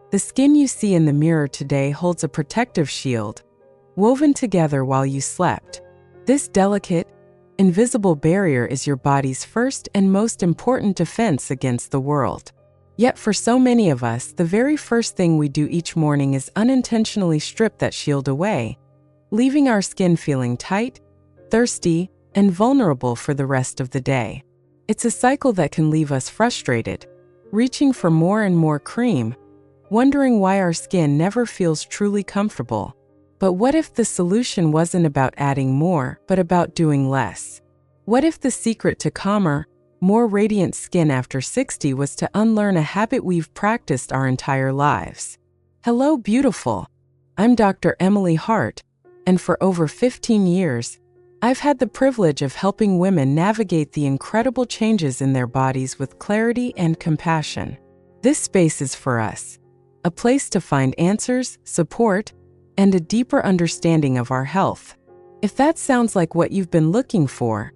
The skin you see in the mirror today holds a protective shield, woven together while you slept. This delicate, invisible barrier is your body's first and most important defense against the world. Yet for so many of us, the very first thing we do each morning is unintentionally strip that shield away, leaving our skin feeling tight, thirsty, and vulnerable for the rest of the day. It's a cycle that can leave us frustrated, reaching for more and more cream, wondering why our skin never feels truly comfortable. But what if the solution wasn't about adding more, but about doing less? What if the secret to calmer, more radiant skin after 60 was to unlearn a habit we've practiced our entire lives? Hello, beautiful. I'm Dr. Emily Hart, and for over 15 years, I've had the privilege of helping women navigate the incredible changes in their bodies with clarity and compassion. This space is for us, a place to find answers, support, and a deeper understanding of our health. If that sounds like what you've been looking for,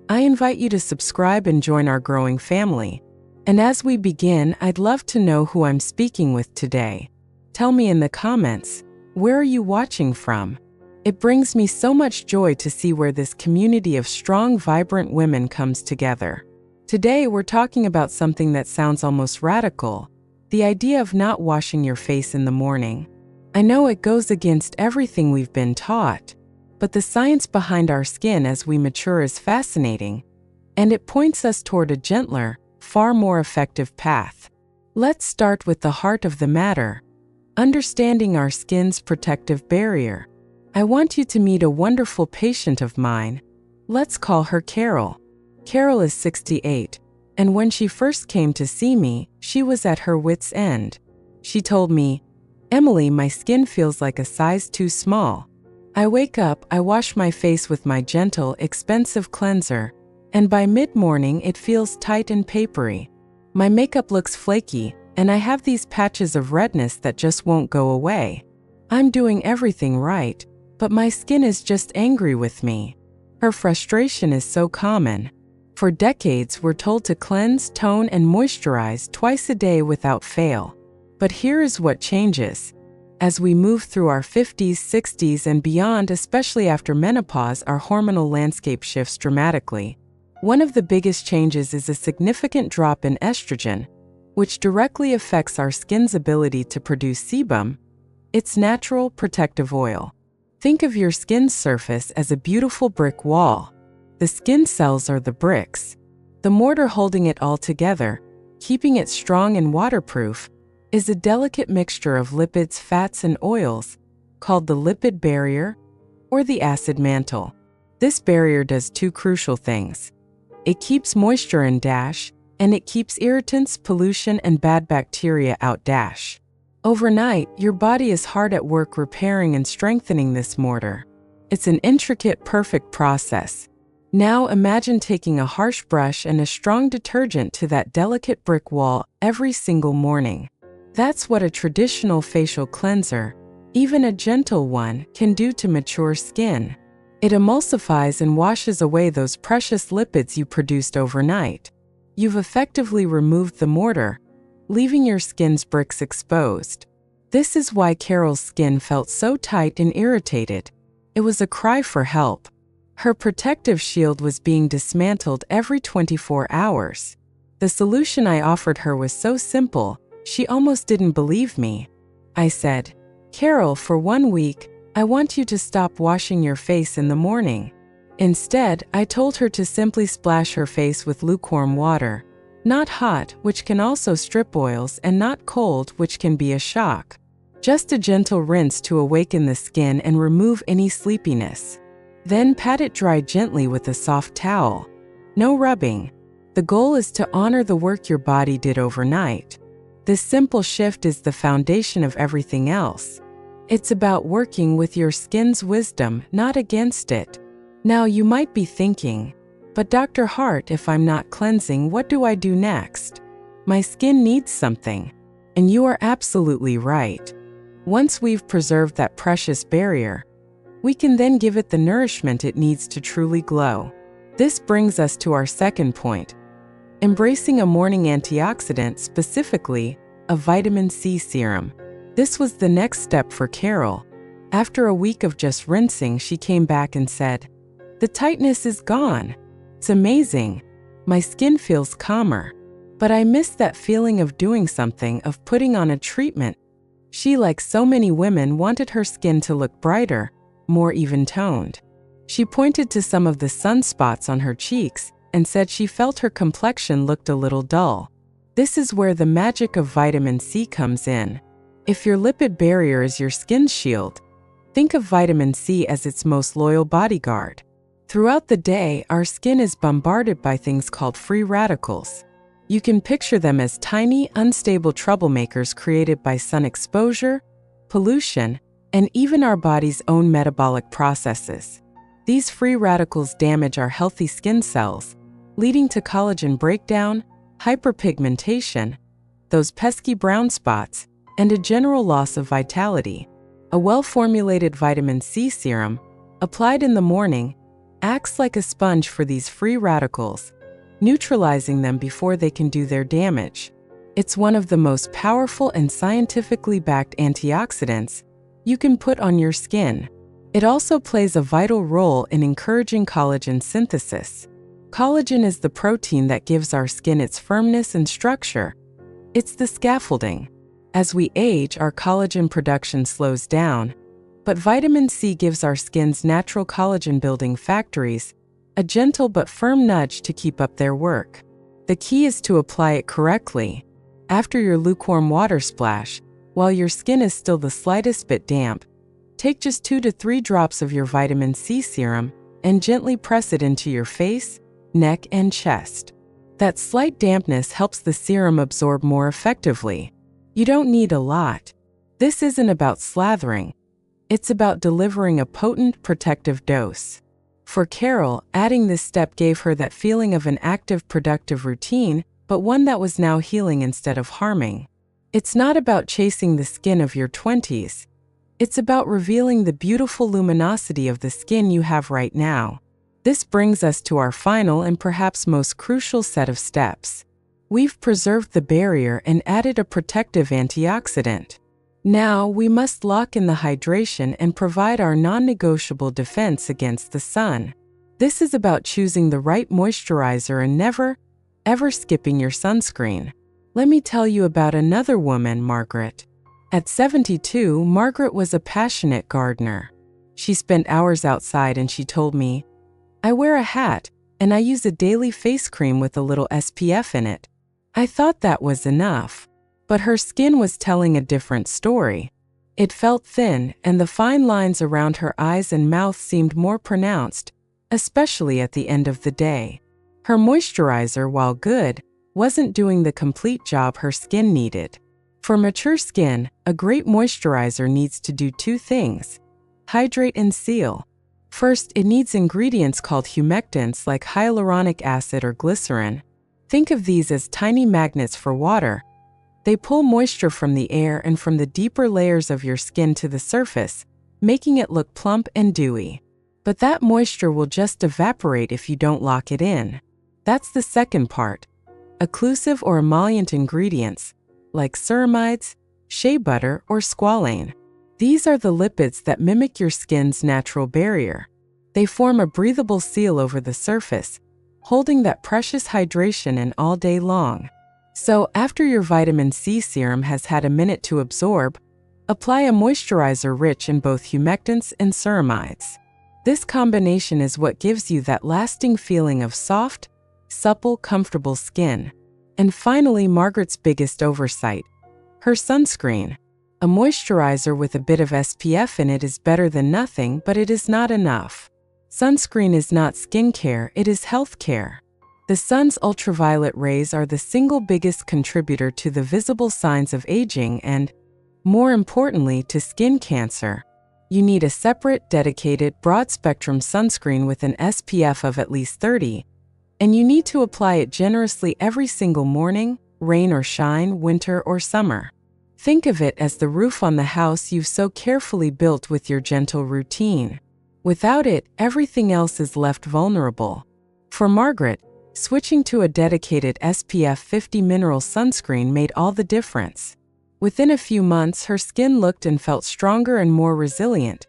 I invite you to subscribe and join our growing family. And as we begin, I'd love to know who I'm speaking with today. Tell me in the comments, where are you watching from? It brings me so much joy to see where this community of strong, vibrant women comes together. Today, we're talking about something that sounds almost radical: the idea of not washing your face in the morning. I know it goes against everything we've been taught, but the science behind our skin as we mature is fascinating, and it points us toward a gentler, far more effective path. Let's start with the heart of the matter: understanding our skin's protective barrier. I want you to meet a wonderful patient of mine. Let's call her Carol. Carol is 68, and when she first came to see me, she was at her wit's end. She told me, "Emily, my skin feels like a size too small. I wake up, I wash my face with my gentle, expensive cleanser, and by mid-morning it feels tight and papery. My makeup looks flaky, and I have these patches of redness that just won't go away. I'm doing everything right, but my skin is just angry with me." Her frustration is so common. For decades, we're told to cleanse, tone, and moisturize twice a day without fail. But here is what changes. As we move through our 50s, 60s, and beyond, especially after menopause, our hormonal landscape shifts dramatically. One of the biggest changes is a significant drop in estrogen, which directly affects our skin's ability to produce sebum, its natural protective oil. Think of your skin's surface as a beautiful brick wall. The skin cells are the bricks. The mortar holding it all together, keeping it strong and waterproof, is a delicate mixture of lipids, fats, and oils, called the lipid barrier or the acid mantle. This barrier does two crucial things. It keeps moisture in dash, and it keeps irritants, pollution, and bad bacteria out dash. Overnight, your body is hard at work repairing and strengthening this mortar. It's an intricate, perfect process. Now imagine taking a harsh brush and a strong detergent to that delicate brick wall every single morning. That's what a traditional facial cleanser, even a gentle one, can do to mature skin. It emulsifies and washes away those precious lipids you produced overnight. You've effectively removed the mortar, leaving your skin's bricks exposed. This is why Carol's skin felt so tight and irritated. It was a cry for help. Her protective shield was being dismantled every 24 hours. The solution I offered her was so simple, she almost didn't believe me. I said, "Carol, for 1 week, I want you to stop washing your face in the morning." Instead, I told her to simply splash her face with lukewarm water. Not hot, which can also strip oils, and not cold, which can be a shock. Just a gentle rinse to awaken the skin and remove any sleepiness. Then pat it dry gently with a soft towel. No rubbing. The goal is to honor the work your body did overnight. This simple shift is the foundation of everything else. It's about working with your skin's wisdom, not against it. Now you might be thinking, "But Dr. Hart, if I'm not cleansing, what do I do next? My skin needs something." And you are absolutely right. Once we've preserved that precious barrier, we can then give it the nourishment it needs to truly glow. This brings us to our second point: embracing a morning antioxidant, specifically a vitamin C serum. This was the next step for Carol. After a week of just rinsing, she came back and said, "The tightness is gone. It's amazing. My skin feels calmer. But I miss that feeling of doing something, of putting on a treatment." She, like so many women, wanted her skin to look brighter, more even-toned. She pointed to some of the sunspots on her cheeks and said she felt her complexion looked a little dull. This is where the magic of vitamin C comes in. If your lipid barrier is your skin's shield, think of vitamin C as its most loyal bodyguard. Throughout the day, our skin is bombarded by things called free radicals. You can picture them as tiny, unstable troublemakers created by sun exposure, pollution, and even our body's own metabolic processes. These free radicals damage our healthy skin cells, leading to collagen breakdown, hyperpigmentation, those pesky brown spots, and a general loss of vitality. A well-formulated vitamin C serum, applied in the morning, acts like a sponge for these free radicals, neutralizing them before they can do their damage. It's one of the most powerful and scientifically backed antioxidants you can put on your skin. It also plays a vital role in encouraging collagen synthesis. Collagen is the protein that gives our skin its firmness and structure. It's the scaffolding. As we age, our collagen production slows down, but vitamin C gives our skin's natural collagen-building factories a gentle but firm nudge to keep up their work. The key is to apply it correctly. After your lukewarm water splash, while your skin is still the slightest bit damp, take just 2 to 3 drops of your vitamin C serum and gently press it into your face, neck, and chest. That slight dampness helps the serum absorb more effectively. You don't need a lot. This isn't about slathering. It's about delivering a potent, protective dose. For Carol, adding this step gave her that feeling of an active, productive routine, but one that was now healing instead of harming. It's not about chasing the skin of your 20s. It's about revealing the beautiful luminosity of the skin you have right now. This brings us to our final and perhaps most crucial set of steps. We've preserved the barrier and added a protective antioxidant. Now we must lock in the hydration and provide our non-negotiable defense against the sun. This is about choosing the right moisturizer and never, ever skipping your sunscreen. Let me tell you about another woman, Margaret. At 72, Margaret was a passionate gardener. She spent hours outside and she told me, "I wear a hat and I use a daily face cream with a little SPF in it." I thought that was enough. But her skin was telling a different story. It felt thin, and the fine lines around her eyes and mouth seemed more pronounced, especially at the end of the day. Her moisturizer, while good, wasn't doing the complete job her skin needed. For mature skin, a great moisturizer needs to do 2 things: hydrate and seal. First, it needs ingredients called humectants like hyaluronic acid or glycerin. Think of these as tiny magnets for water. They pull moisture from the air and from the deeper layers of your skin to the surface, making it look plump and dewy. But that moisture will just evaporate if you don't lock it in. That's the second part. Occlusive or emollient ingredients, like ceramides, shea butter, or squalane. These are the lipids that mimic your skin's natural barrier. They form a breathable seal over the surface, holding that precious hydration in all day long. So, after your vitamin C serum has had a minute to absorb, apply a moisturizer rich in both humectants and ceramides. This combination is what gives you that lasting feeling of soft, supple, comfortable skin. And finally, Margaret's biggest oversight: her sunscreen. A moisturizer with a bit of SPF in it is better than nothing, but it is not enough. Sunscreen is not skincare, it is healthcare. The sun's ultraviolet rays are the single biggest contributor to the visible signs of aging and, more importantly, to skin cancer. You need a separate, dedicated, broad-spectrum sunscreen with an SPF of at least 30, and you need to apply it generously every single morning, rain or shine, winter or summer. Think of it as the roof on the house you've so carefully built with your gentle routine. Without it, everything else is left vulnerable. For Margaret, Switching to a dedicated SPF 50 mineral sunscreen made all the difference. Within a few months, her skin looked and felt stronger and more resilient,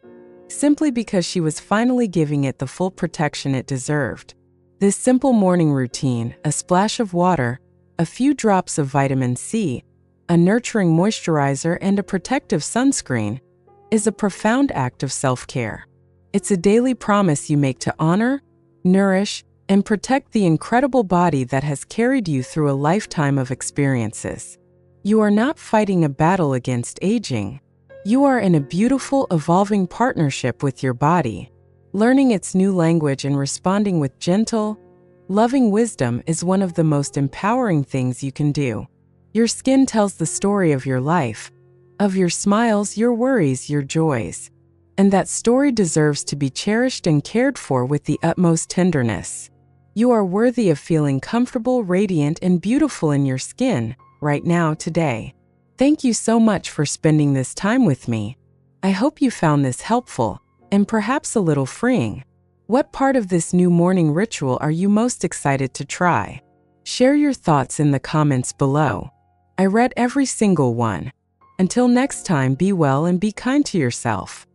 simply because she was finally giving it the full protection it deserved. This simple morning routine, a splash of water, a few drops of vitamin C, a nurturing moisturizer, and a protective sunscreen, is a profound act of self-care. It's a daily promise you make to honor, nourish, and protect the incredible body that has carried you through a lifetime of experiences. You are not fighting a battle against aging. You are in a beautiful, evolving partnership with your body. Learning its new language and responding with gentle, loving wisdom is one of the most empowering things you can do. Your skin tells the story of your life, of your smiles, your worries, your joys. And that story deserves to be cherished and cared for with the utmost tenderness. You are worthy of feeling comfortable, radiant, and beautiful in your skin right now, today. Thank you so much for spending this time with me. I hope you found this helpful and perhaps a little freeing. What part of this new morning ritual are you most excited to try? Share your thoughts in the comments below. I read every single one. Until next time, be well and be kind to yourself.